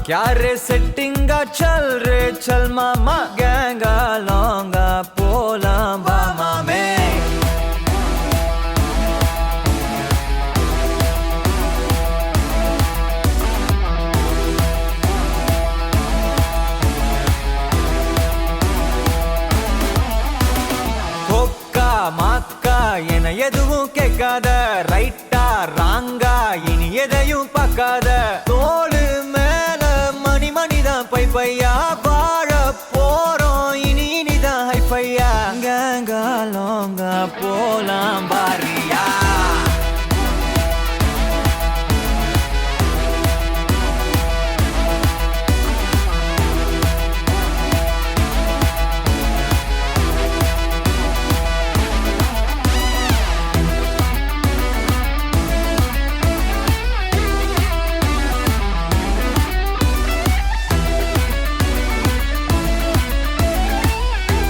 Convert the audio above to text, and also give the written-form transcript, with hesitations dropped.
क्या रे सेटिंगा चल रे चल मामा गैंगा लौंगा पोला बामा में மாக்கா என எதுவும் கேட்காத ரைட்டா ராங்கா இனி எதையும் பார்க்காத தோளு மேல மணி மணிதான் பை பையா வாழ போறோம் இனி இனிதான் ஹைஃபையா கேங்கா லோங்கா போலாம் பாரு